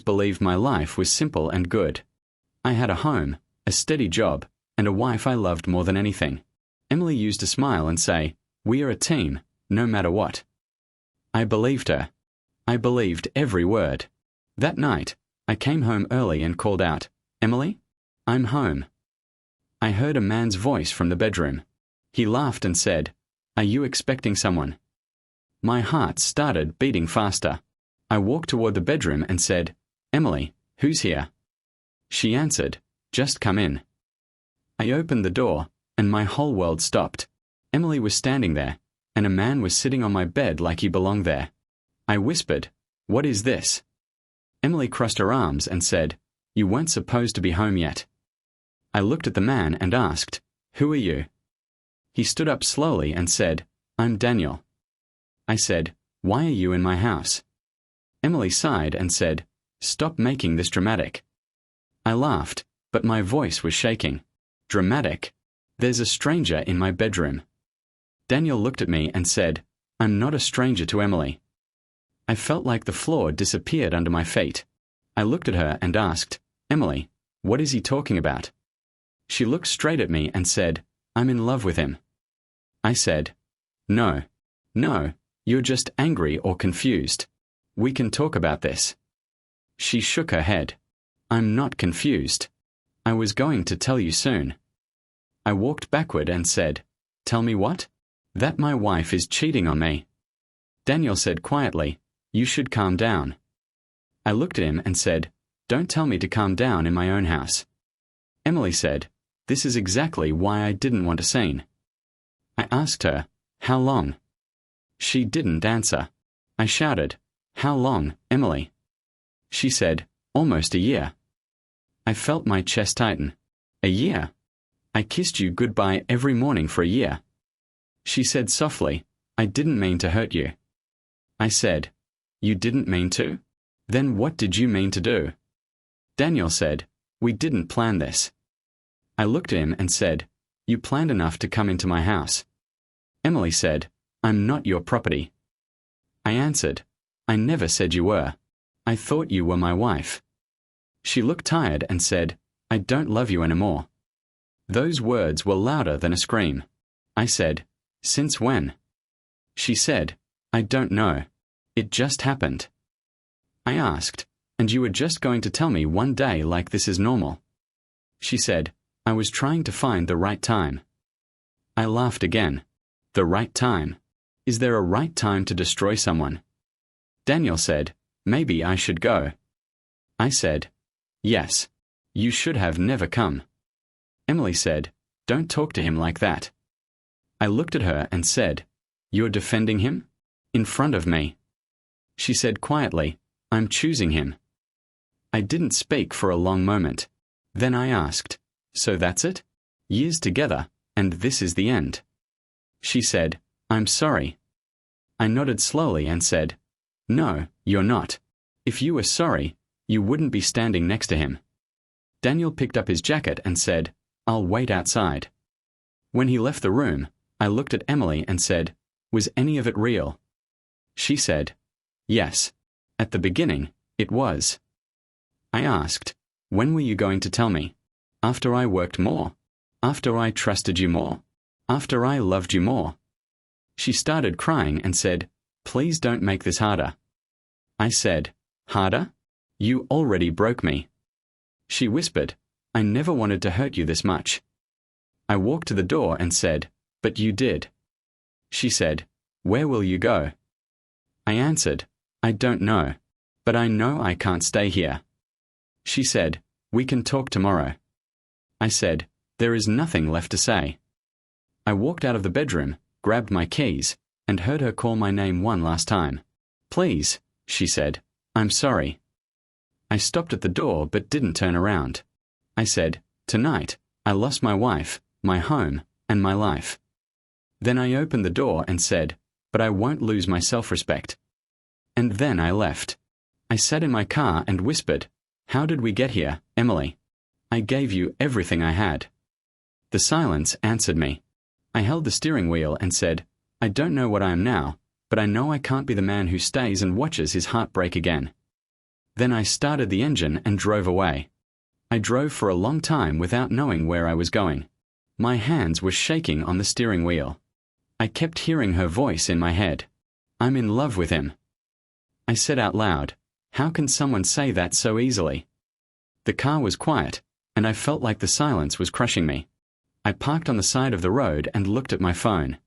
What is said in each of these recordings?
believed my life was simple and good. I had a home, a steady job, and a wife I loved more than anything. Emily used to smile and say, "We are a team, no matter what." I believed her. I believed every word. That night, I came home early and called out, "Emily, I'm home." I heard a man's voice from the bedroom. He laughed and said, "Are you expecting someone?" My heart started beating faster. I walked toward the bedroom and said, "Emily, who's here?" She answered, "Just come in." I opened the door, and my whole world stopped. Emily was standing there, and a man was sitting on my bed like he belonged there. I whispered, "What is this?" Emily crossed her arms and said, "You weren't supposed to be home yet." I looked at the man and asked, "Who are you?" He stood up slowly and said, "I'm Daniel." I said, "Why are you in my house?" Emily sighed and said, "Stop making this dramatic." I laughed, but my voice was shaking. Dramatic? There's a stranger in my bedroom. Daniel looked at me and said, "I'm not a stranger to Emily." I felt like the floor disappeared under my feet. I looked at her and asked, "Emily, what is he talking about?" She looked straight at me and said, "I'm in love with him." I said, No, you're just angry or confused. We can talk about this." She shook her head. "I'm not confused. I was going to tell you soon." I walked backward and said, "Tell me what?" "That my wife is cheating on me." Daniel said quietly, "You should calm down." I looked at him and said, "Don't tell me to calm down in my own house." Emily said, "This is exactly why I didn't want a scene." I asked her, "How long?" She didn't answer. I shouted, "How long, Emily?" She said, "Almost a year." I felt my chest tighten. "A year? I kissed you goodbye every morning for a year." She said softly, "I didn't mean to hurt you." I said, "You didn't mean to? Then what did you mean to do?" Daniel said, "We didn't plan this." I looked at him and said, "You planned enough to come into my house." Emily said, "I'm not your property." I answered, "I never said you were. I thought you were my wife." She looked tired and said, "I don't love you anymore." Those words were louder than a scream. I said, "Since when?" She said, "I don't know. It just happened." I asked, "And you were just going to tell me one day like this is normal?" She said, "I was trying to find the right time." I laughed again. The right time? Is there a right time to destroy someone? Daniel said, "Maybe I should go." I said, "Yes. You should have never come." Emily said, "Don't talk to him like that." I looked at her and said, "You're defending him? In front of me?" She said quietly, "I'm choosing him." I didn't speak for a long moment. Then I asked, "So that's it? Years together, and this is the end?" She said, "I'm sorry." I nodded slowly and said, "No, you're not. If you were sorry, you wouldn't be standing next to him." Daniel picked up his jacket and said, "I'll wait outside." When he left the room, I looked at Emily and said, "Was any of it real?" She said, "Yes. At the beginning, it was." I asked, "When were you going to tell me? After I worked more? After I trusted you more? After I loved you more?" She started crying and said, "Please don't make this harder." I said, "Harder? You already broke me." She whispered, "I never wanted to hurt you this much." I walked to the door and said, "But you did." She said, "Where will you go?" I answered, "I don't know, but I know I can't stay here." She said, "We can talk tomorrow." I said, "There is nothing left to say." I walked out of the bedroom, grabbed my keys, and heard her call my name one last time. "Please," she said, "I'm sorry." I stopped at the door but didn't turn around. I said, "Tonight, I lost my wife, my home, and my life." Then I opened the door and said, "But I won't lose my self-respect." And then I left. I sat in my car and whispered, "How did we get here, Emily? I gave you everything I had." The silence answered me. I held the steering wheel and said, "I don't know what I am now, but I know I can't be the man who stays and watches his heart break again." Then I started the engine and drove away. I drove for a long time without knowing where I was going. My hands were shaking on the steering wheel. I kept hearing her voice in my head. I'm in love with him. I said out loud, how can someone say that so easily? The car was quiet, and I felt like the silence was crushing me. I parked on the side of the road and looked at my phone.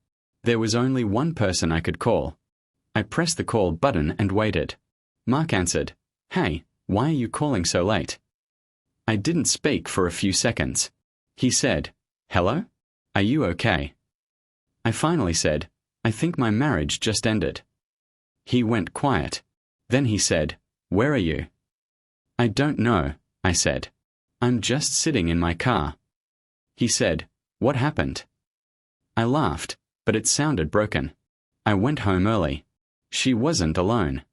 There was only one person I could call. I pressed the call button and waited. Mark answered. Hey, why are you calling so late? I didn't speak for a few seconds. He said, hello? Are you okay? I finally said, I think my marriage just ended. He went quiet. Then he said, where are you? I don't know, I said. I'm just sitting in my car. He said, what happened? I laughed, but it sounded broken. I went home early. She wasn't alone.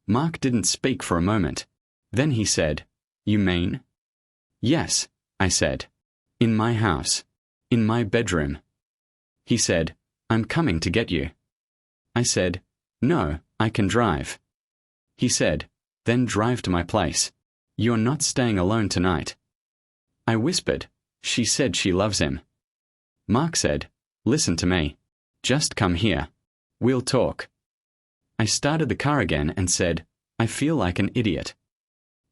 Mark didn't speak for a moment. Then he said, you mean? Yes, I said. In my house. In my bedroom. He said, I'm coming to get you. I said, no, I can drive. He said, then drive to my place. You're not staying alone tonight. I whispered, she said she loves him. Mark said, listen to me. Just come here. We'll talk. I started the car again and said, I feel like an idiot.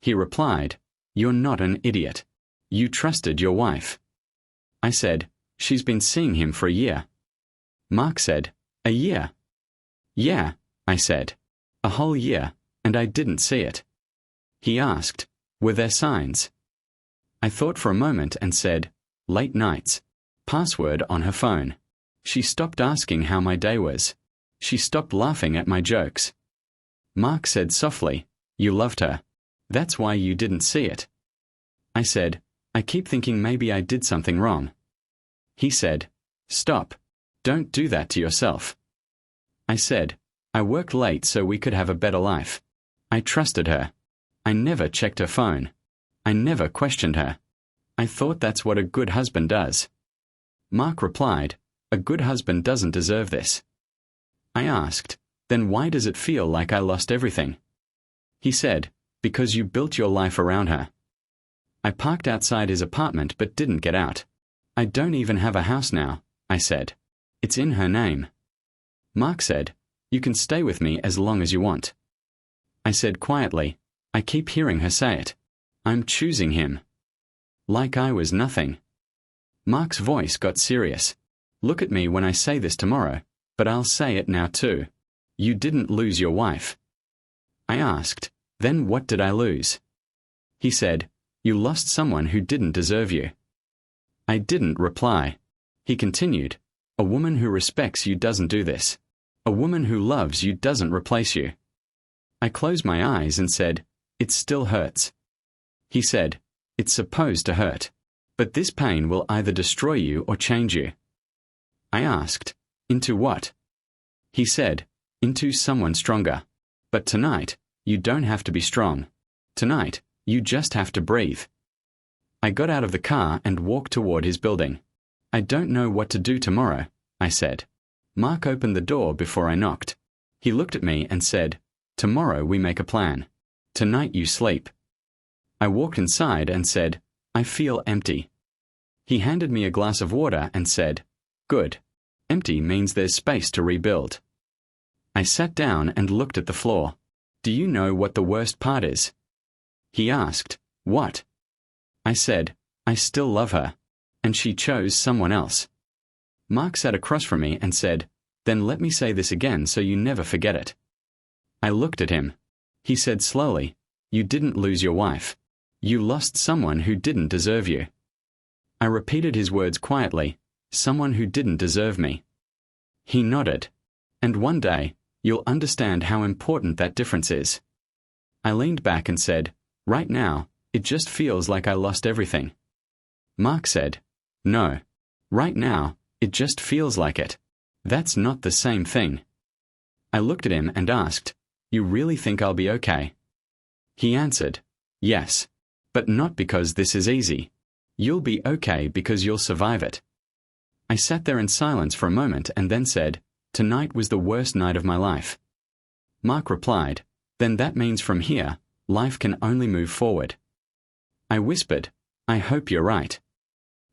He replied, you're not an idiot. You trusted your wife. I said, she's been seeing him for a year. Mark said, a year? Yeah, I said. A whole year, and I didn't see it. He asked, were there signs? I thought for a moment and said, late nights. Password on her phone. She stopped asking how my day was. She stopped laughing at my jokes. Mark said softly, you loved her. That's why you didn't see it. I said, I keep thinking maybe I did something wrong. He said, stop. Don't do that to yourself. I said, I worked late so we could have a better life. I trusted her. I never checked her phone. I never questioned her. I thought that's what a good husband does. Mark replied, a good husband doesn't deserve this. I asked, then why does it feel like I lost everything? He said, because you built your life around her. I parked outside his apartment but didn't get out. I don't even have a house now, I said. It's in her name. Mark said, you can stay with me as long as you want. I said quietly, I keep hearing her say it. I'm choosing him. Like I was nothing. Mark's voice got serious. Look at me when I say this tomorrow, but I'll say it now too. You didn't lose your wife. I asked, then what did I lose? He said, you lost someone who didn't deserve you. I didn't reply. He continued, a woman who respects you doesn't do this. A woman who loves you doesn't replace you. I closed my eyes and said, it still hurts. He said, it's supposed to hurt. But this pain will either destroy you or change you. I asked, into what? He said, into someone stronger. But tonight, you don't have to be strong. Tonight, you just have to breathe. I got out of the car and walked toward his building. I don't know what to do tomorrow, I said. Mark opened the door before I knocked. He looked at me and said, tomorrow we make a plan. Tonight you sleep. I walked inside and said, I feel empty. He handed me a glass of water and said, good. Empty means there's space to rebuild. I sat down and looked at the floor. Do you know what the worst part is? He asked, what? I said, I still love her. And she chose someone else. Mark sat across from me and said, then let me say this again so you never forget it. I looked at him. He said slowly, you didn't lose your wife. You lost someone who didn't deserve you. I repeated his words quietly, someone who didn't deserve me. He nodded. And one day, you'll understand how important that difference is. I leaned back and said, right now, it just feels like I lost everything. Mark said, no. Right now, it just feels like it. That's not the same thing. I looked at him and asked, you really think I'll be okay? He answered, yes. But not because this is easy. You'll be okay because you'll survive it. I sat there in silence for a moment and then said, tonight was the worst night of my life. Mark replied, then that means from here, Life can only move forward. I whispered, I hope you're right.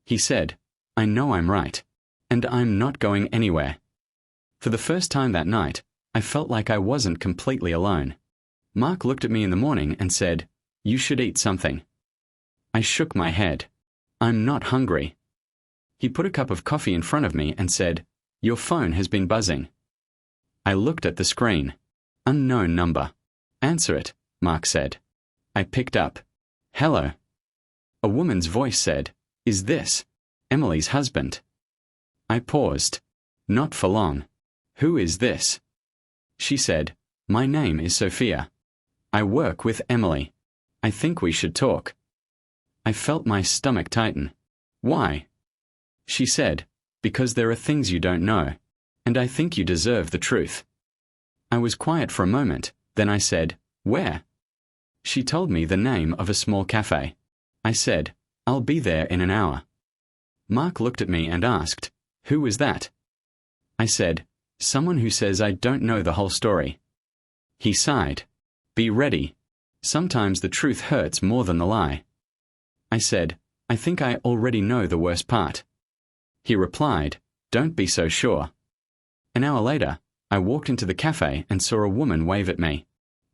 He said, I know I'm right. And I'm not going anywhere. For the first time that night, I felt like I wasn't completely alone. Mark looked at me in the morning and said, You should eat something. I shook my head. I'm not hungry. He put a cup of coffee in front of me and said, Your phone has been buzzing. I looked at the screen. Unknown number. Answer it, Mark said. I picked up. Hello. A woman's voice said, Is this Emily's husband? I paused. Not for long. Who is this? She said, My name is Sophia. I work with Emily. I think we should talk. I felt my stomach tighten. Why? She said, Because there are things you don't know, and I think you deserve the truth. I was quiet for a moment, then I said, Where? She told me the name of a small cafe. I said, I'll be there in an hour. Mark looked at me and asked, Who is that? I said, Someone who says I don't know the whole story. He sighed. Be ready. Sometimes the truth hurts more than the lie. I said, I think I already know the worst part. He replied, Don't be so sure. An hour later, I walked into the cafe and saw a woman wave at me.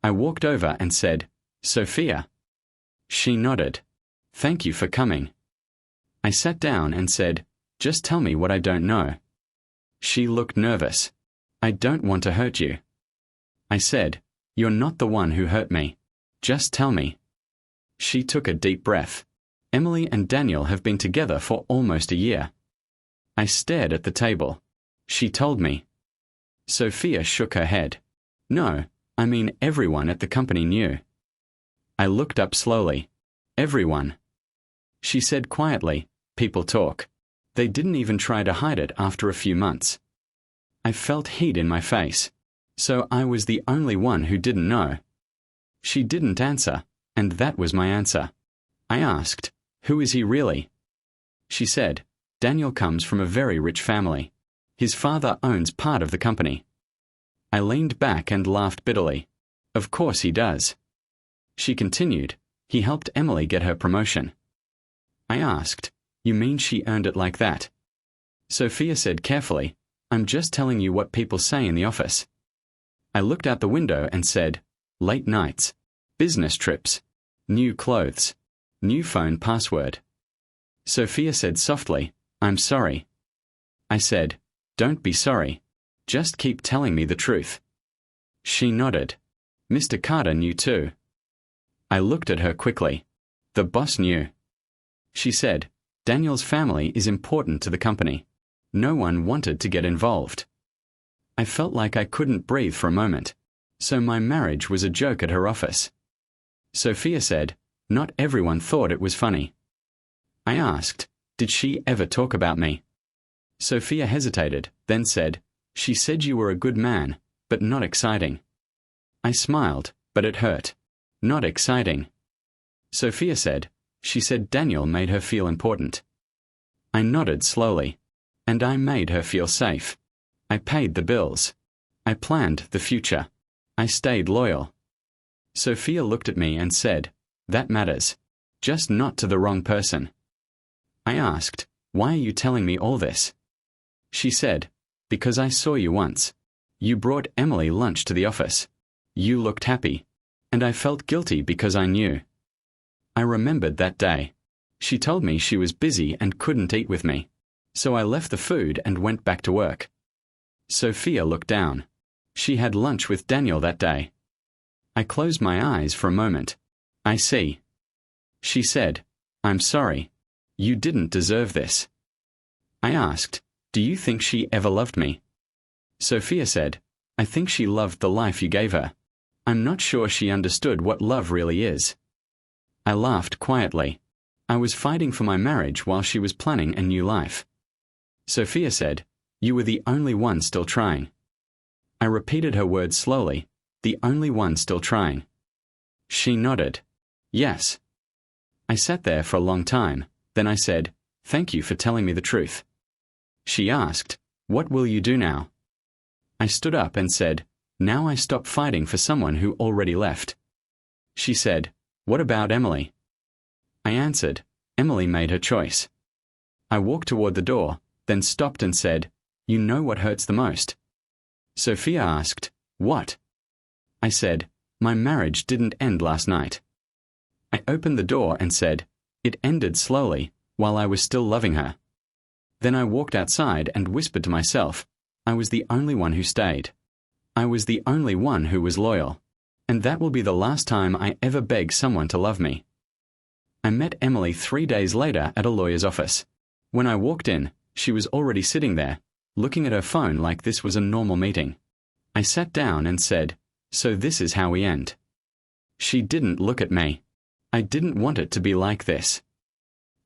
I walked over and said, Sophia. She nodded. Thank you for coming. I sat down and said, Just tell me what I don't know. She looked nervous. I don't want to hurt you. I said, You're not the one who hurt me. Just tell me. She took a deep breath. Emily and Daniel have been together for almost a year. I stared at the table. She told me. Sophia shook her head. No, I mean everyone at the company knew. I looked up slowly. Everyone. She said quietly, People talk. They didn't even try to hide it after a few months. I felt heat in my face. So I was the only one who didn't know. She didn't answer, and that was my answer. I asked, Who is he really? She said, Daniel comes from a very rich family. His father owns part of the company. I leaned back and laughed bitterly. Of course he does. She continued, He helped Emily get her promotion. I asked, You mean she earned it like that? Sophia said carefully, I'm just telling you what people say in the office. I looked out the window and said, Late nights, business trips, new clothes, new phone password. Sophia said softly, I'm sorry. I said, Don't be sorry. Just keep telling me the truth. She nodded. Mr. Carter knew too. I looked at her quickly. The boss knew. She said, Daniel's family is important to the company. No one wanted to get involved. I felt like I couldn't breathe for a moment. So my marriage was a joke at her office. Sophia said, Not everyone thought it was funny. I asked, Did she ever talk about me? Sophia hesitated, then said, She said you were a good man, but not exciting. I smiled, but it hurt. Not exciting. Sophia said, She said Daniel made her feel important. I nodded slowly. And I made her feel safe. I paid the bills. I planned the future. I stayed loyal. Sophia looked at me and said, That matters. Just not to the wrong person. I asked, Why are you telling me all this? She said, Because I saw you once. You brought Emily lunch to the office. You looked happy. And I felt guilty because I knew. I remembered that day. She told me she was busy and couldn't eat with me. So I left the food and went back to work. Sophia looked down. She had lunch with Daniel that day. I closed my eyes for a moment. I see. She said, I'm sorry. You didn't deserve this. I asked, Do you think she ever loved me? Sophia said, I think she loved the life you gave her. I'm not sure she understood what love really is. I laughed quietly. I was fighting for my marriage while she was planning a new life. Sophia said, You were the only one still trying. I repeated her words slowly, the only one still trying. She nodded. Yes. I sat there for a long time, then I said, Thank you for telling me the truth. She asked, What will you do now? I stood up and said, Now I stop fighting for someone who already left. She said, "What about Emily?" I answered, "Emily made her choice." I walked toward the door, then stopped and said, "You know what hurts the most?" Sophia asked, "What?" I said, "My marriage didn't end last night." I opened the door and said, "It ended slowly, while I was still loving her." Then I walked outside and whispered to myself, I was the only one who stayed. I was the only one who was loyal. And that will be the last time I ever beg someone to love me. I met Emily 3 days later at a lawyer's office. When I walked in, she was already sitting there, looking at her phone like this was a normal meeting. I sat down and said, "So this is how we end." She didn't look at me. I didn't want it to be like this.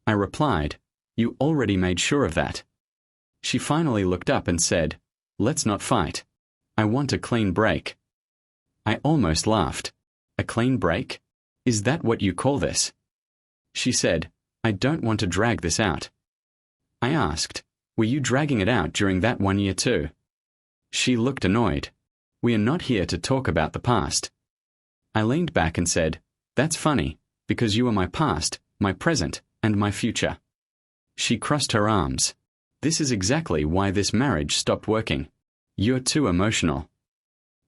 I replied, "You already made sure of that." She finally looked up and said, "Let's not fight. I want a clean break." I almost laughed. "A clean break? Is that what you call this?" She said, "I don't want to drag this out." I asked, "Were you dragging it out during that 1 year too?" She looked annoyed. "We are not here to talk about the past." I leaned back and said, "That's funny, because you are my past, my present, and my future." She crossed her arms. "This is exactly why this marriage stopped working. You're too emotional."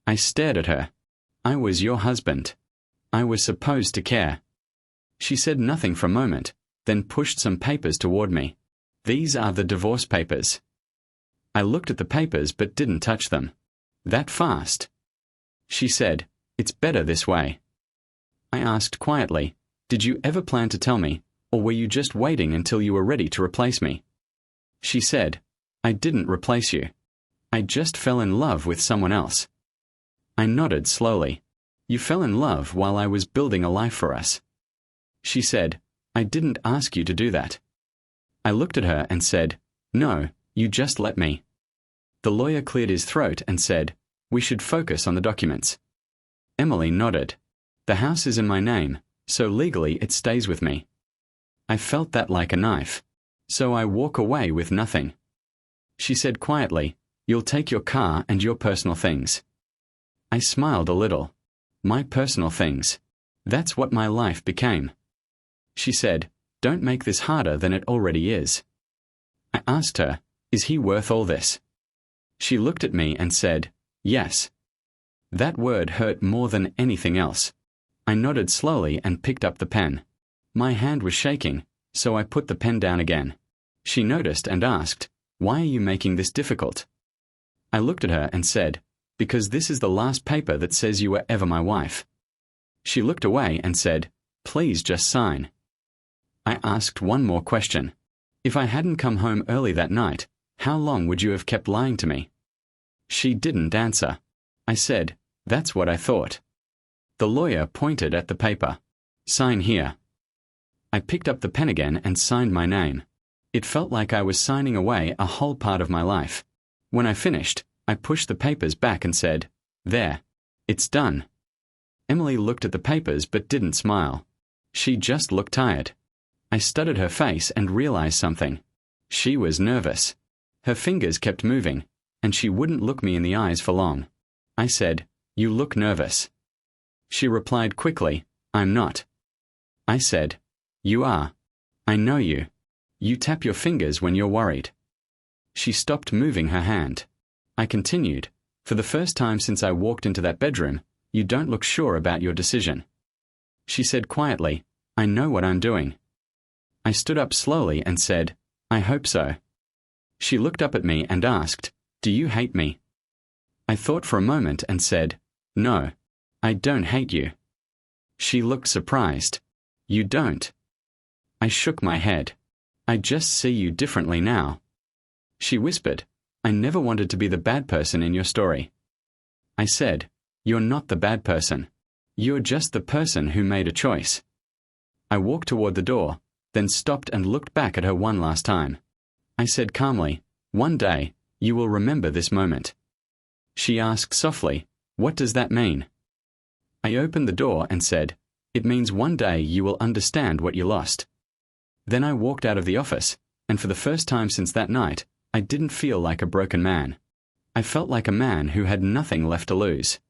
I stared at her. I was your husband. I was supposed to care. She said nothing for a moment, then pushed some papers toward me. "These are the divorce papers." I looked at the papers but didn't touch them. "That fast?" She said, "It's better this way." I asked quietly, "Did you ever plan to tell me, or were you just waiting until you were ready to replace me?" She said, "I didn't replace you. I just fell in love with someone else." I nodded slowly. "You fell in love while I was building a life for us." She said, "I didn't ask you to do that." I looked at her and said, "No, you just let me." The lawyer cleared his throat and said, "We should focus on the documents." Emily nodded. "The house is in my name, so legally it stays with me." I felt that like a knife. So I walk away with nothing. She said quietly, "You'll take your car and your personal things." I smiled a little. My personal things. That's what my life became. She said, "Don't make this harder than it already is." I asked her, "Is he worth all this?" She looked at me and said, "Yes." That word hurt more than anything else. I nodded slowly and picked up the pen. My hand was shaking, so I put the pen down again. She noticed and asked, "Why are you making this difficult?" I looked at her and said, "Because this is the last paper that says you were ever my wife." She looked away and said, "Please just sign." I asked one more question. "If I hadn't come home early that night, how long would you have kept lying to me?" She didn't answer. I said, "That's what I thought." The lawyer pointed at the paper. "Sign here." I picked up the pen again and signed my name. It felt like I was signing away a whole part of my life. When I finished, I pushed the papers back and said, "There. It's done." Emily looked at the papers but didn't smile. She just looked tired. I studied her face and realized something. She was nervous. Her fingers kept moving, and she wouldn't look me in the eyes for long. I said, "You look nervous." She replied quickly, "I'm not." I said, "You are. I know you. You tap your fingers when you're worried." She stopped moving her hand. I continued, "For the first time since I walked into that bedroom, you don't look sure about your decision." She said quietly, "I know what I'm doing." I stood up slowly and said, "I hope so." She looked up at me and asked, "Do you hate me?" I thought for a moment and said, "No, I don't hate you." She looked surprised. "You don't?" I shook my head. "I just see you differently now." She whispered, "I never wanted to be the bad person in your story." I said, "You're not the bad person. You're just the person who made a choice." I walked toward the door, then stopped and looked back at her one last time. I said calmly, "One day, you will remember this moment." She asked softly, "What does that mean?" I opened the door and said, "It means one day you will understand what you lost." Then I walked out of the office, and for the first time since that night, I didn't feel like a broken man. I felt like a man who had nothing left to lose.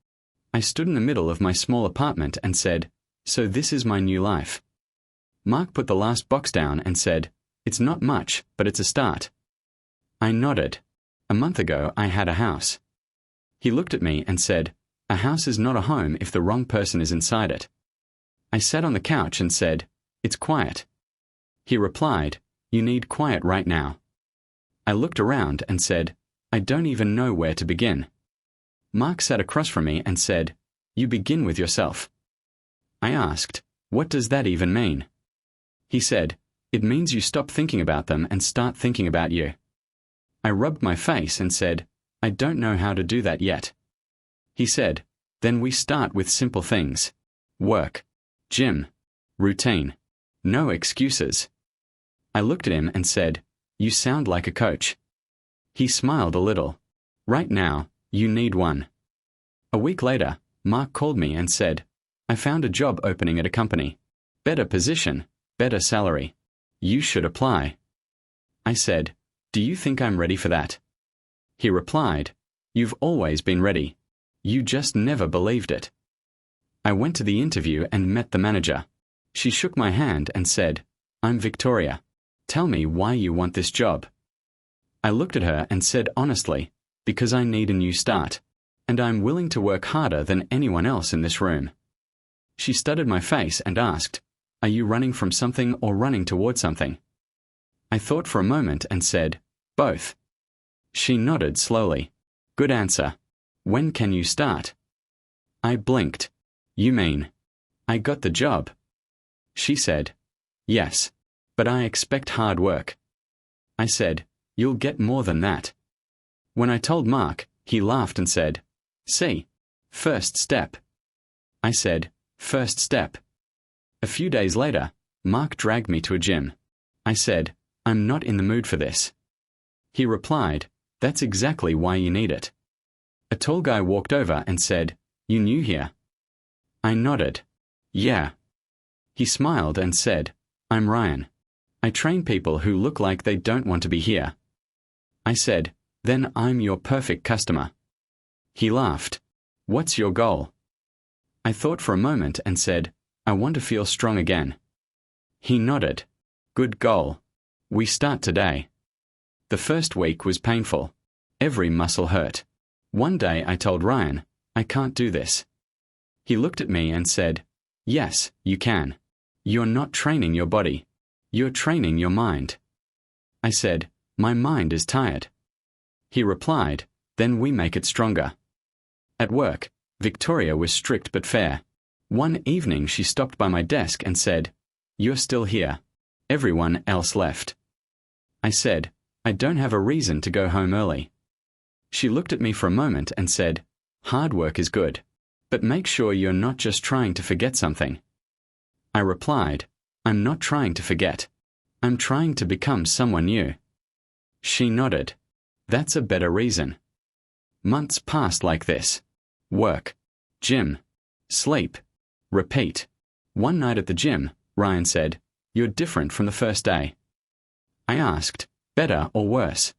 I stood in the middle of my small apartment and said, So this is my new life. Mark put the last box down and said, "It's not much, but it's a start." I nodded. A month ago, I had a house. He looked at me and said, "A house is not a home if the wrong person is inside it." I sat on the couch and said, "It's quiet." He replied, "You need quiet right now." I looked around and said, "I don't even know where to begin." Mark sat across from me and said, "You begin with yourself." I asked, "What does that even mean?" He said, "It means you stop thinking about them and start thinking about you." I rubbed my face and said, "I don't know how to do that yet." He said, "Then we start with simple things. Work, gym, routine. No excuses." I looked at him and said, "You sound like a coach." He smiled a little. "Right now, you need one." A week later, Mark called me and said, "I found a job opening at a company. Better position, better salary. You should apply." I said, "Do you think I'm ready for that?" He replied, "You've always been ready. You just never believed it." I went to the interview and met the manager. She shook my hand and said, "I'm Victoria. Tell me why you want this job." I looked at her and said honestly, "Because I need a new start, and I'm willing to work harder than anyone else in this room." She studied my face and asked, "Are you running from something or running toward something?" I thought for a moment and said, "Both." She nodded slowly. "Good answer. When can you start?" I blinked. "You mean, I got the job?" She said, "Yes, but I expect hard work." I said, "You'll get more than that." When I told Mark, he laughed and said, "See, first step." I said, "First step." A few days later, Mark dragged me to a gym. I said, "I'm not in the mood for this." He replied, "That's exactly why you need it." A tall guy walked over and said, "You new here?" I nodded. "Yeah." He smiled and said, "I'm Ryan. I train people who look like they don't want to be here." I said, "Then I'm your perfect customer." He laughed. "What's your goal?" I thought for a moment and said, "I want to feel strong again." He nodded. "Good goal. We start today." The first week was painful. Every muscle hurt. One day I told Ryan, "I can't do this." He looked at me and said, "Yes, you can. You're not training your body. You're training your mind." I said, "My mind is tired." He replied, "Then we make it stronger." At work, Victoria was strict but fair. One evening she stopped by my desk and said, "You're still here. Everyone else left." I said, "I don't have a reason to go home early." She looked at me for a moment and said, "Hard work is good, but make sure you're not just trying to forget something." I replied, "I'm not trying to forget. I'm trying to become someone new." She nodded. "That's a better reason." Months passed like this. Work, gym, sleep, repeat. One night at the gym, Ryan said, "You're different from the first day." I asked, "Better or worse?"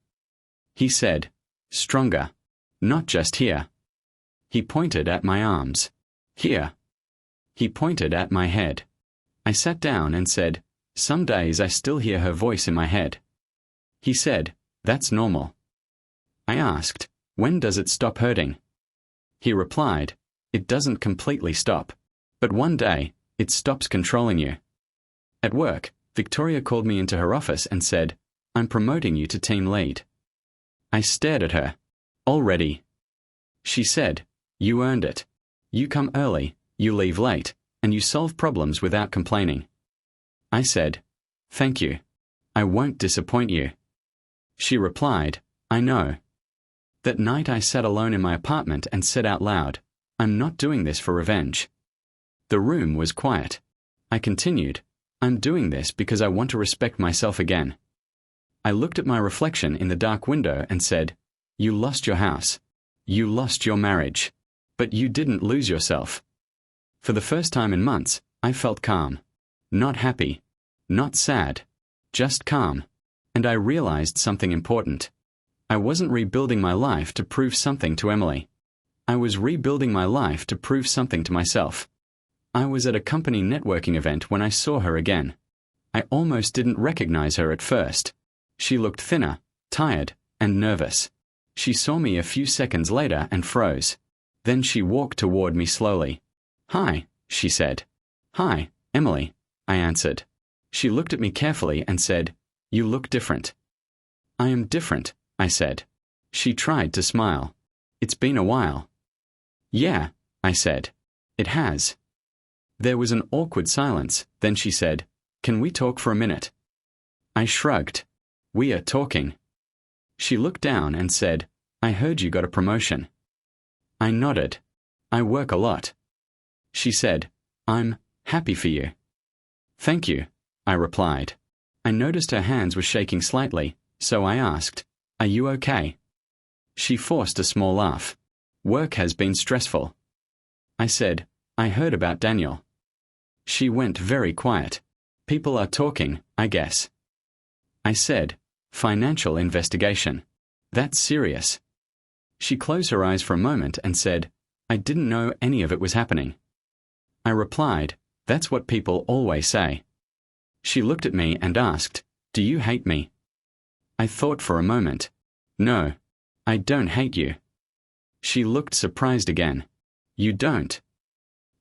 He said, "Stronger. Not just here." He pointed at my arms. "Here." He pointed at my head. I sat down and said, "Some days I still hear her voice in my head." He said, "That's normal." I asked, "When does it stop hurting?" He replied, "It doesn't completely stop. But one day, it stops controlling you." At work, Victoria called me into her office and said, "I'm promoting you to team lead." I stared at her. "Already?" She said, "You earned it. You come early, you leave late, and you solve problems without complaining." I said, "Thank you. I won't disappoint you." She replied, "I know." That night I sat alone in my apartment and said out loud, "I'm not doing this for revenge." The room was quiet. I continued, "I'm doing this because I want to respect myself again." I looked at my reflection in the dark window and said, "You lost your house. You lost your marriage. But you didn't lose yourself." For the first time in months, I felt calm. Not happy. Not sad. Just calm. And I realized something important. I wasn't rebuilding my life to prove something to Emily. I was rebuilding my life to prove something to myself. I was at a company networking event when I saw her again. I almost didn't recognize her at first. She looked thinner, tired, and nervous. She saw me a few seconds later and froze. Then she walked toward me slowly. "Hi," she said. "Hi, Emily," I answered. She looked at me carefully and said, "You look different." "I am different," I said. She tried to smile. "It's been a while." "Yeah," I said. "It has." There was an awkward silence, then she said, "Can we talk for a minute?" I shrugged. "We are talking." She looked down and said, "I heard you got a promotion." I nodded. "I work a lot." She said, "I'm happy for you." "Thank you," I replied. I noticed her hands were shaking slightly, so I asked, "Are you okay?" She forced a small laugh. "Work has been stressful." I said, "I heard about Daniel." She went very quiet. "People are talking, I guess." I said, "Financial investigation. That's serious." She closed her eyes for a moment and said, "I didn't know any of it was happening." I replied, "That's what people always say." She looked at me and asked, "Do you hate me?" I thought for a moment. "No, I don't hate you." She looked surprised again. "You don't?"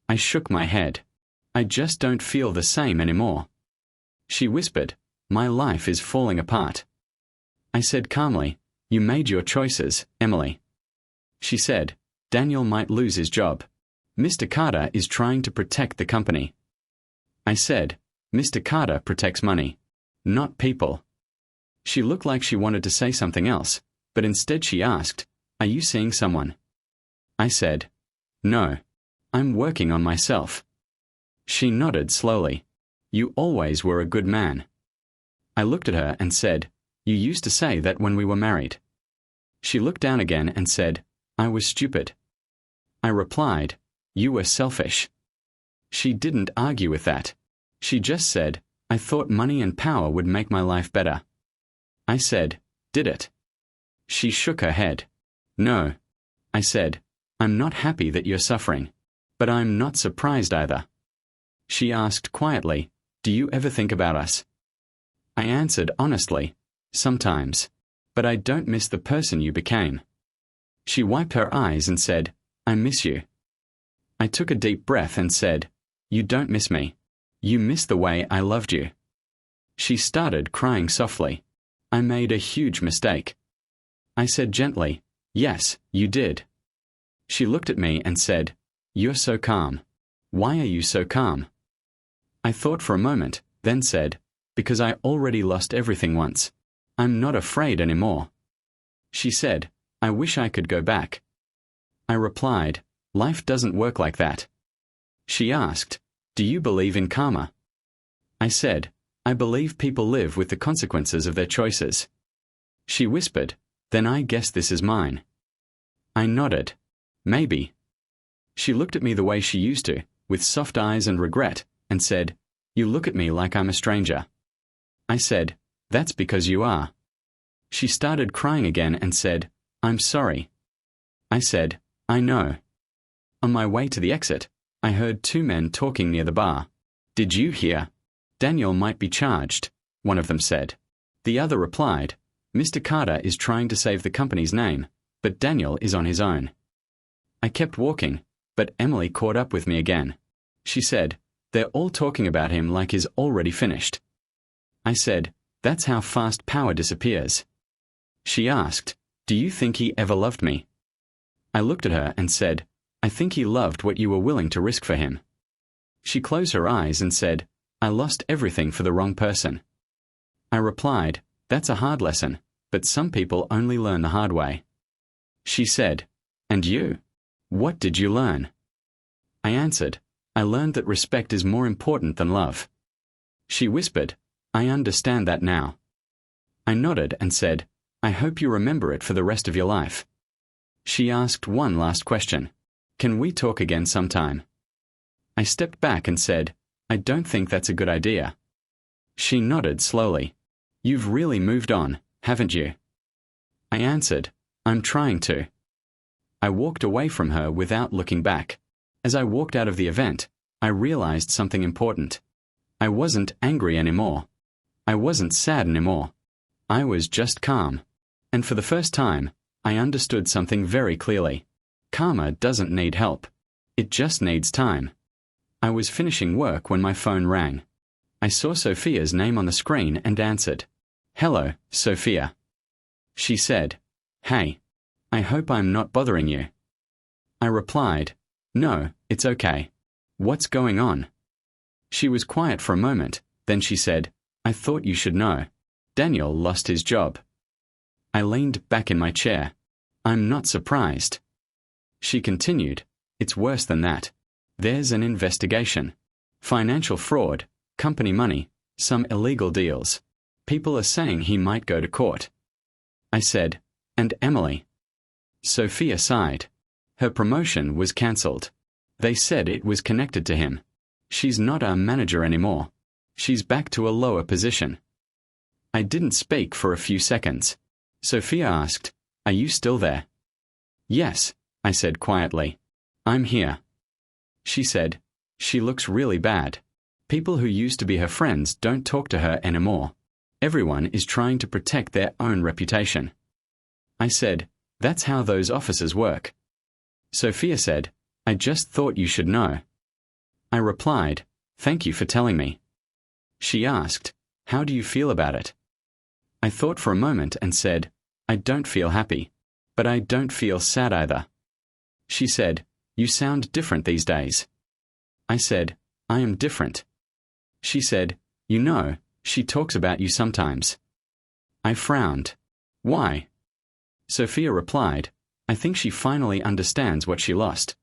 I shook my head. "I just don't feel the same anymore." She whispered, "My life is falling apart." I said calmly, "You made your choices, Emily." She said, "Daniel might lose his job. Mr. Carter is trying to protect the company." I said, "Mr. Carter protects money, not people." She looked like she wanted to say something else, but instead she asked, "Are you seeing someone?" I said, "No. I'm working on myself." She nodded slowly. "You always were a good man." I looked at her and said, "You used to say that when we were married." She looked down again and said, "I was stupid." I replied, "You were selfish." She didn't argue with that. She just said, "I thought money and power would make my life better." I said, "Did it?" She shook her head. "No." I said, "I'm not happy that you're suffering, but I'm not surprised either." She asked quietly, "Do you ever think about us?" I answered honestly, "Sometimes. But I don't miss the person you became." She wiped her eyes and said, "I miss you." I took a deep breath and said, "You don't miss me. You miss the way I loved you." She started crying softly. I made a huge mistake. I said gently, "Yes, you did." She looked at me and said, "You're so calm. Why are you so calm?" I thought for a moment, then said, "Because I already lost everything once. I'm not afraid anymore." She said, "I wish I could go back." I replied, "Life doesn't work like that." She asked, "Do you believe in karma?" I said, "I believe people live with the consequences of their choices." She whispered, "Then I guess this is mine." I nodded. "Maybe." She looked at me the way she used to, with soft eyes and regret, and said, "You look at me like I'm a stranger." I said, "That's because you are." She started crying again and said, "I'm sorry." I said, "I know." On my way to the exit, I heard two men talking near the bar. "Did you hear? Daniel might be charged," one of them said. The other replied, "Mr. Carter is trying to save the company's name, but Daniel is on his own." I kept walking, but Emily caught up with me again. She said, "They're all talking about him like he's already finished." I said, "That's how fast power disappears." She asked, "Do you think he ever loved me?" I looked at her and said, "I think he loved what you were willing to risk for him." She closed her eyes and said, "I lost everything for the wrong person." I replied, "That's a hard lesson, but some people only learn the hard way." She said, "And you? What did you learn?" I answered, "I learned that respect is more important than love." She whispered, "I understand that now." I nodded and said, "I hope you remember it for the rest of your life." She asked one last question. "Can we talk again sometime?" I stepped back and said, "I don't think that's a good idea." She nodded slowly. "You've really moved on, haven't you?" I answered, "I'm trying to." I walked away from her without looking back. As I walked out of the event, I realized something important. I wasn't angry anymore. I wasn't sad anymore. I was just calm. And for the first time, I understood something very clearly. Karma doesn't need help. It just needs time. I was finishing work when my phone rang. I saw Sophia's name on the screen and answered. "Hello, Sophia." She said, "Hey. I hope I'm not bothering you." I replied, "No, it's okay. What's going on?" She was quiet for a moment, then she said, "I thought you should know. Daniel lost his job." I leaned back in my chair. "I'm not surprised." She continued, "It's worse than that. There's an investigation. Financial fraud, company money, some illegal deals. People are saying he might go to court." I said, "And Emily?" Sophia sighed. Her promotion was cancelled. They said it was connected to him. She's not our manager anymore. She's back to a lower position. I didn't speak for a few seconds. Sophia asked, "Are you still there?" "Yes," I said quietly. "I'm here." She said, "She looks really bad. People who used to be her friends don't talk to her anymore. Everyone is trying to protect their own reputation." I said, "That's how those offices work." Sophia said, "I just thought you should know." I replied, "Thank you for telling me." She asked, "How do you feel about it?" I thought for a moment and said, "I don't feel happy, but I don't feel sad either." She said, "You sound different these days." I said, "I am different." She said, "You know, she talks about you sometimes." I frowned. "Why?" Sophia replied, "I think she finally understands what she lost."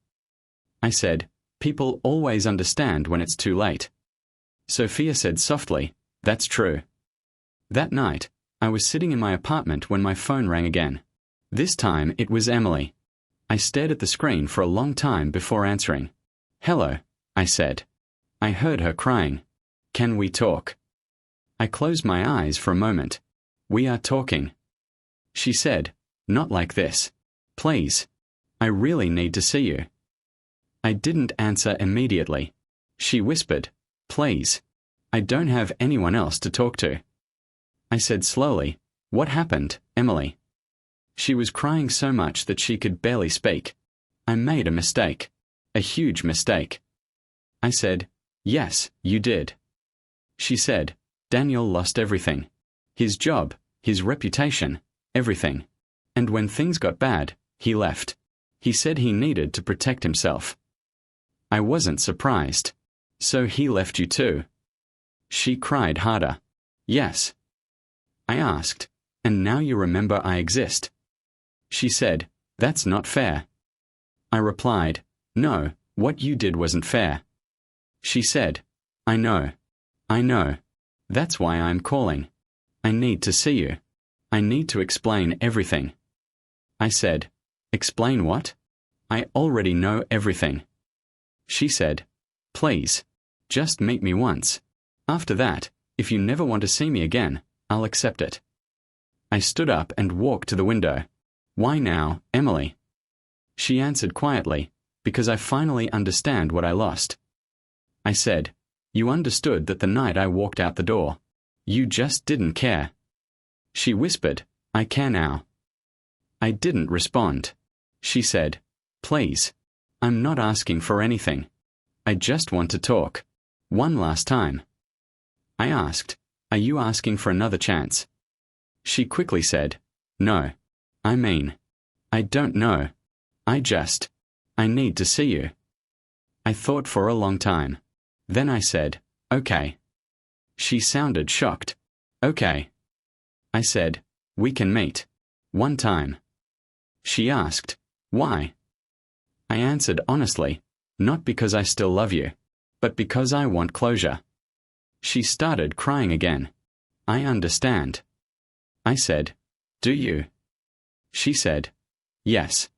I said, "People always understand when it's too late." Sophia said softly, "That's true." That night, I was sitting in my apartment when my phone rang again. This time it was Emily. I stared at the screen for a long time before answering. "Hello," I said. I heard her crying. "Can we talk?" I closed my eyes for a moment. "We are talking." She said, "Not like this. Please. I really need to see you." I didn't answer immediately. She whispered, "Please. I don't have anyone else to talk to." I said slowly, "What happened, Emily?" She was crying so much that she could barely speak. I made a mistake. A huge mistake. I said, "Yes, you did." She said, "Daniel lost everything. His job, his reputation, everything. And when things got bad, he left. He said he needed to protect himself." I wasn't surprised. "So he left you too?" She cried harder. "Yes." I asked, "And now you remember I exist?" She said, "That's not fair." I replied, "No, what you did wasn't fair." She said, I know. That's why I'm calling. I need to see you. I need to explain everything." I said, "Explain what? I already know everything." She said, "Please, just meet me once. After that, if you never want to see me again, I'll accept it." I stood up and walked to the window. "Why now, Emily?" She answered quietly, "Because I finally understand what I lost." I said, "You understood that the night I walked out the door. You just didn't care." She whispered, "I care now." I didn't respond. She said, "Please. I'm not asking for anything. I just want to talk. One last time." I asked, "Are you asking for another chance?" She quickly said, "No. I don't know. I need to see you." I thought for a long time. Then I said, "Okay." She sounded shocked. "Okay." I said, "We can meet. One time." She asked, "Why?" I answered honestly, "Not because I still love you, but because I want closure." She started crying again. "I understand." I said, "Do you?" She said, "Yes.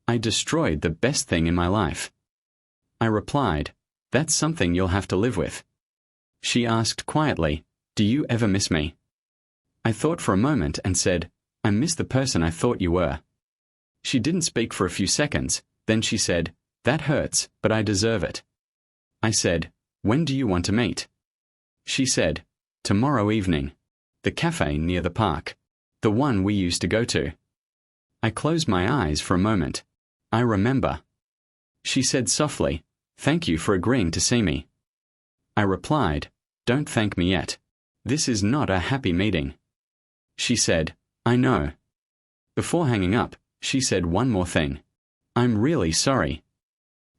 I destroyed the best thing in my life." I replied, "That's something you'll have to live with." She asked quietly, "Do you ever miss me?" I thought for a moment and said, "I miss the person I thought you were." She didn't speak for a few seconds, then she said, "That hurts, but I deserve it." I said, "When do you want to meet?" She said, "Tomorrow evening. The cafe near the park. The one we used to go to." I closed my eyes for a moment. I remember. She said softly, "Thank you for agreeing to see me." I replied, "Don't thank me yet. This is not a happy meeting." She said, "I know." Before hanging up, she said one more thing. "I'm really sorry."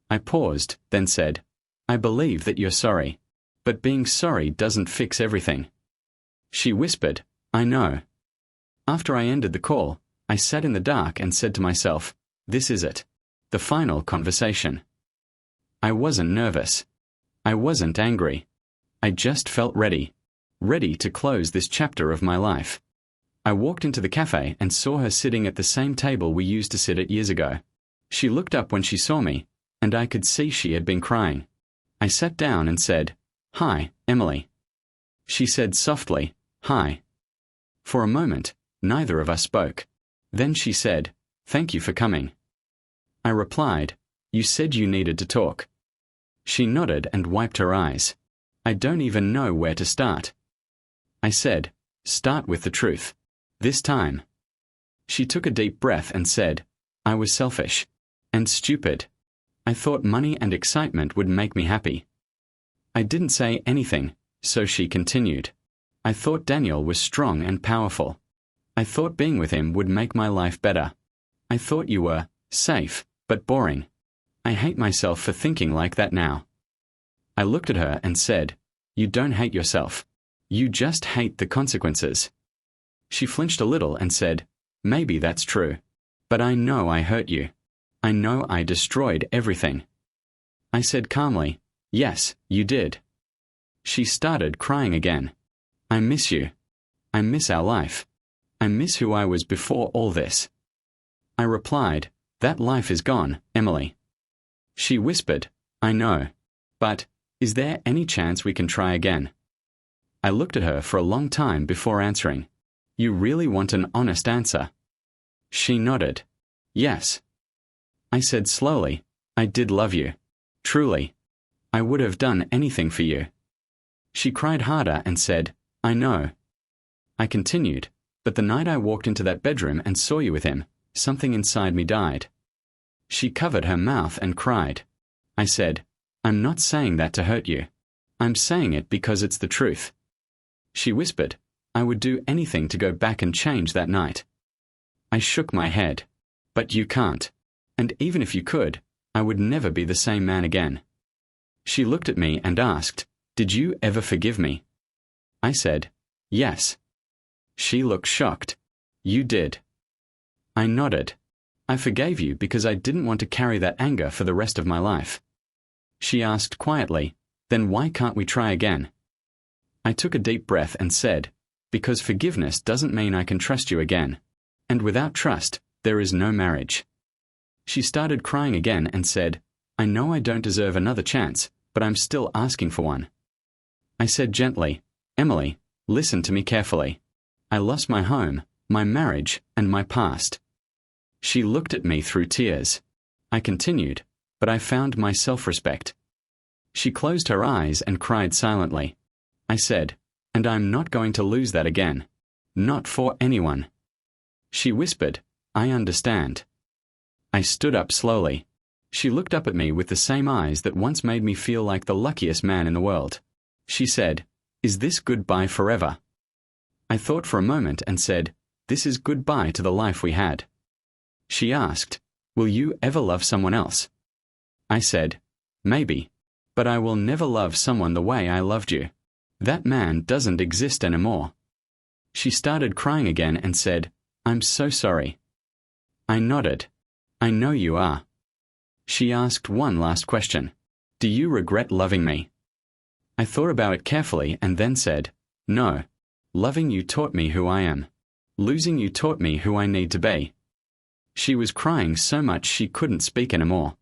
I paused, then said, "I believe that you're sorry. But being sorry doesn't fix everything." She whispered, "I know." After I ended the call, I sat in the dark and said to myself, "This is it. The final conversation." I wasn't nervous. I wasn't angry. I just felt ready. Ready to close this chapter of my life. I walked into the cafe and saw her sitting at the same table we used to sit at years ago. She looked up when she saw me, and I could see she had been crying. I sat down and said, "Hi, Emily." She said softly, "Hi." For a moment, neither of us spoke. Then she said, "Thank you for coming." I replied, "You said you needed to talk." She nodded and wiped her eyes. "I don't even know where to start." I said, "Start with the truth. This time." She took a deep breath and said, "I was selfish. And stupid. I thought money and excitement would make me happy." I didn't say anything, so she continued. "I thought Daniel was strong and powerful. I thought being with him would make my life better. I thought you were safe, but boring. I hate myself for thinking like that now." I looked at her and said, "You don't hate yourself. You just hate the consequences." She flinched a little and said, "Maybe that's true. But I know I hurt you. I know I destroyed everything." I said calmly, "Yes, you did." She started crying again. "I miss you. I miss our life. I miss who I was before all this." I replied, "That life is gone, Emily." She whispered, "I know. But, is there any chance we can try again?" I looked at her for a long time before answering. "You really want an honest answer?" She nodded. "Yes." I said slowly, "I did love you. Truly. I would have done anything for you." She cried harder and said, "I know." I continued, "But the night I walked into that bedroom and saw you with him, something inside me died." She covered her mouth and cried. I said, "I'm not saying that to hurt you. I'm saying it because it's the truth." She whispered, "I would do anything to go back and change that night." I shook my head. "But you can't. And even if you could, I would never be the same man again." She looked at me and asked, "Did you ever forgive me?" I said, "Yes." She looked shocked. "You did?" I nodded. "I forgave you because I didn't want to carry that anger for the rest of my life." She asked quietly, "Then why can't we try again?" I took a deep breath and said, "Because forgiveness doesn't mean I can trust you again. And without trust, there is no marriage." She started crying again and said, "I know I don't deserve another chance, but I'm still asking for one." I said gently, "Emily, listen to me carefully. I lost my home, my marriage, and my past." She looked at me through tears. I continued, "But I found my self-respect." She closed her eyes and cried silently. I said, "And I'm not going to lose that again. Not for anyone." She whispered, "I understand." I stood up slowly. She looked up at me with the same eyes that once made me feel like the luckiest man in the world. She said, "Is this goodbye forever?" I thought for a moment and said, "This is goodbye to the life we had." She asked, "Will you ever love someone else?" I said, "Maybe. But I will never love someone the way I loved you. That man doesn't exist anymore." She started crying again and said, "I'm so sorry." I nodded. "I know you are." She asked one last question. "Do you regret loving me?" I thought about it carefully and then said, "No. Loving you taught me who I am. Losing you taught me who I need to be." She was crying so much she couldn't speak anymore.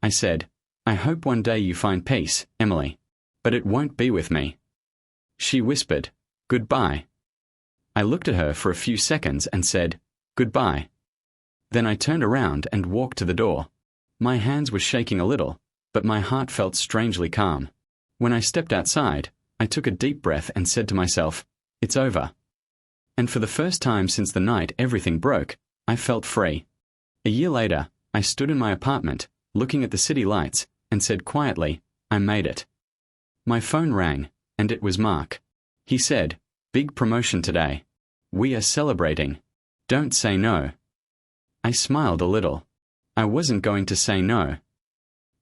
I said, "I hope one day you find peace, Emily. But it won't be with me." She whispered, "Goodbye." I looked at her for a few seconds and said, "Goodbye." Then I turned around and walked to the door. My hands were shaking a little, but my heart felt strangely calm. When I stepped outside, I took a deep breath and said to myself, "It's over." And for the first time since the night everything broke, I felt free. A year later, I stood in my apartment, looking at the city lights, and said quietly, "I made it." My phone rang, and it was Mark. He said, "Big promotion today. We are celebrating. Don't say no." I smiled a little. I wasn't going to say no.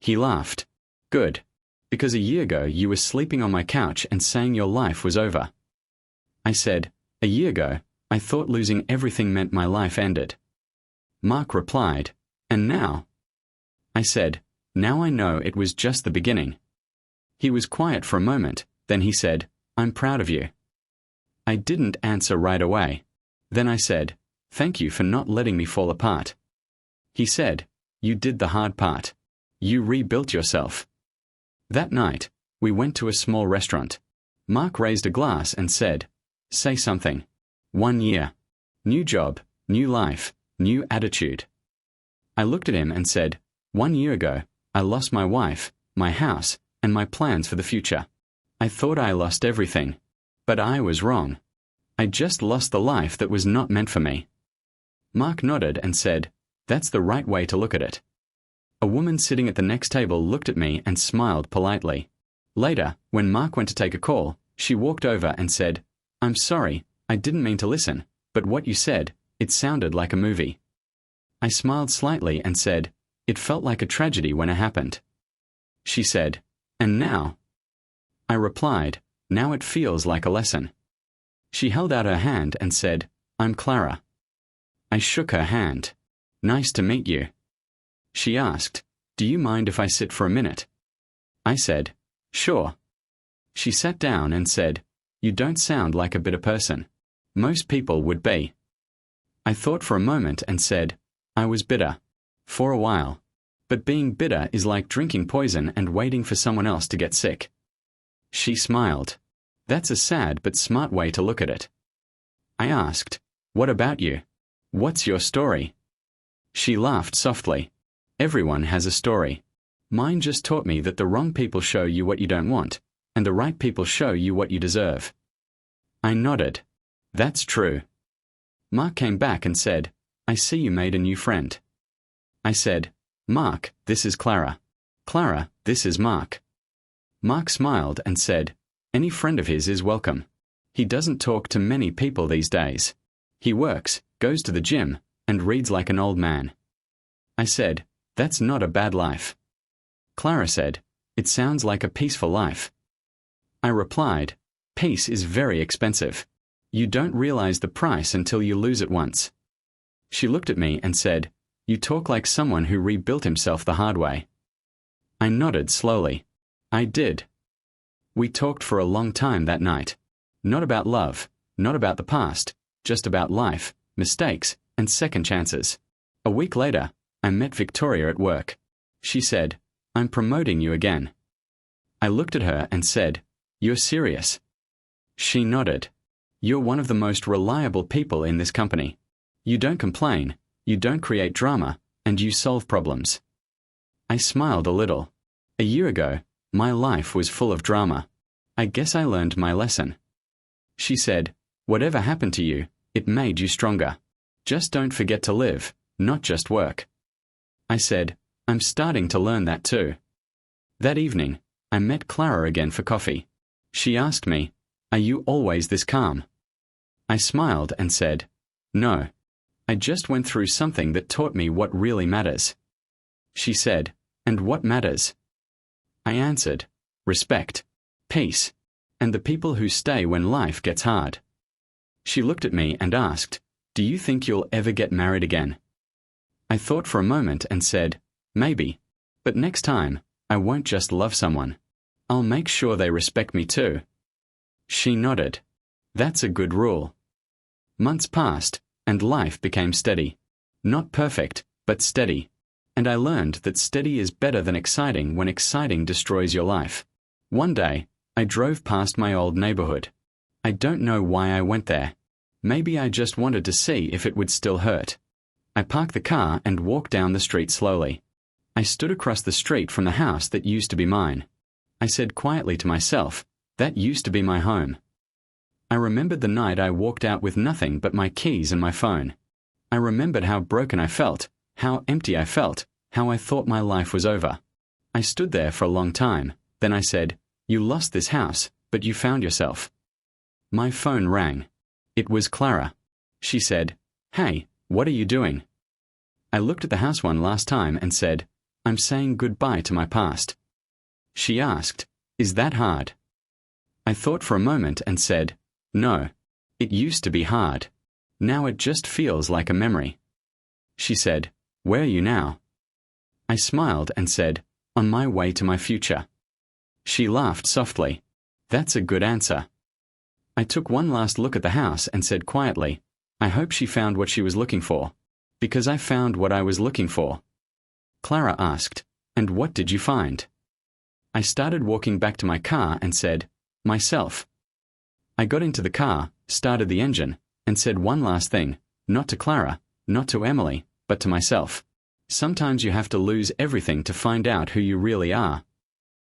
He laughed. "Good. Because a year ago you were sleeping on my couch and saying your life was over." I said, "A year ago, I thought losing everything meant my life ended." Mark replied, "And now?" I said, "Now I know it was just the beginning." He was quiet for a moment, then he said, "I'm proud of you." I didn't answer right away. Then I said, "Thank you for not letting me fall apart." He said, "You did the hard part. You rebuilt yourself." That night, we went to a small restaurant. Mark raised a glass and said, "Say something. 1 year. New job, new life, new attitude." I looked at him and said, 1 year ago, I lost my wife, my house, and my plans for the future. I thought I lost everything. But I was wrong. I just lost the life that was not meant for me." Mark nodded and said, "That's the right way to look at it." A woman sitting at the next table looked at me and smiled politely. Later, when Mark went to take a call, she walked over and said, "I'm sorry, I didn't mean to listen, but what you said, it sounded like a movie." I smiled slightly and said, "It felt like a tragedy when it happened." She said, "And now?" I replied, "Now it feels like a lesson." She held out her hand and said, "I'm Clara." I shook her hand. "Nice to meet you." She asked, "Do you mind if I sit for a minute?" I said, "Sure." She sat down and said, "You don't sound like a bitter person. Most people would be." I thought for a moment and said, "I was bitter. For a while. But being bitter is like drinking poison and waiting for someone else to get sick." She smiled. "That's a sad but smart way to look at it." I asked, "What about you? What's your story?" She laughed softly. "Everyone has a story. Mine just taught me that the wrong people show you what you don't want, and the right people show you what you deserve." I nodded. "That's true." Mark came back and said, "I see you made a new friend." I said, "Mark, this is Clara. Clara, this is Mark." Mark smiled and said, "Any friend of his is welcome. He doesn't talk to many people these days. He works, goes to the gym, and reads like an old man." I said, "That's not a bad life." Clara said, "It sounds like a peaceful life." I replied, "Peace is very expensive. You don't realize the price until you lose it once." She looked at me and said, "You talk like someone who rebuilt himself the hard way." I nodded slowly. I did. We talked for a long time that night. Not about love, not about the past, just about life, mistakes, and second chances. A week later, I met Victoria at work. She said, "I'm promoting you again." I looked at her and said, "You're serious?" She nodded. "You're one of the most reliable people in this company. You don't complain, you don't create drama, and you solve problems." I smiled a little. A year ago, my life was full of drama. I guess I learned my lesson. She said, "Whatever happened to you, it made you stronger. Just don't forget to live, not just work." I said, "I'm starting to learn that too." That evening, I met Clara again for coffee. She asked me, "Are you always this calm?" I smiled and said, "No. I just went through something that taught me what really matters." She said, "And what matters?" I answered, "Respect, peace, and the people who stay when life gets hard." She looked at me and asked, "Do you think you'll ever get married again?" I thought for a moment and said, "Maybe. But next time, I won't just love someone. I'll make sure they respect me too." She nodded. "That's a good rule." Months passed, and life became steady. Not perfect, but steady. And I learned that steady is better than exciting when exciting destroys your life. One day, I drove past my old neighborhood. I don't know why I went there. Maybe I just wanted to see if it would still hurt. I parked the car and walked down the street slowly. I stood across the street from the house that used to be mine. I said quietly to myself, that used to be my home. I remembered the night I walked out with nothing but my keys and my phone. I remembered how broken I felt, how empty I felt, how I thought my life was over. I stood there for a long time. Then I said, you lost this house, but you found yourself. My phone rang. It was Clara. She said, hey, what are you doing? I looked at the house one last time and said, I'm saying goodbye to my past. She asked, is that hard? I thought for a moment and said, no. It used to be hard. Now it just feels like a memory. She said, where are you now? I smiled and said, on my way to my future. She laughed softly. That's a good answer. I took one last look at the house and said quietly, I hope she found what she was looking for. Because I found what I was looking for. Clara asked, and what did you find? I started walking back to my car and said, myself. I got into the car, started the engine, and said one last thing, not to Clara, not to Emily, but to myself. Sometimes you have to lose everything to find out who you really are.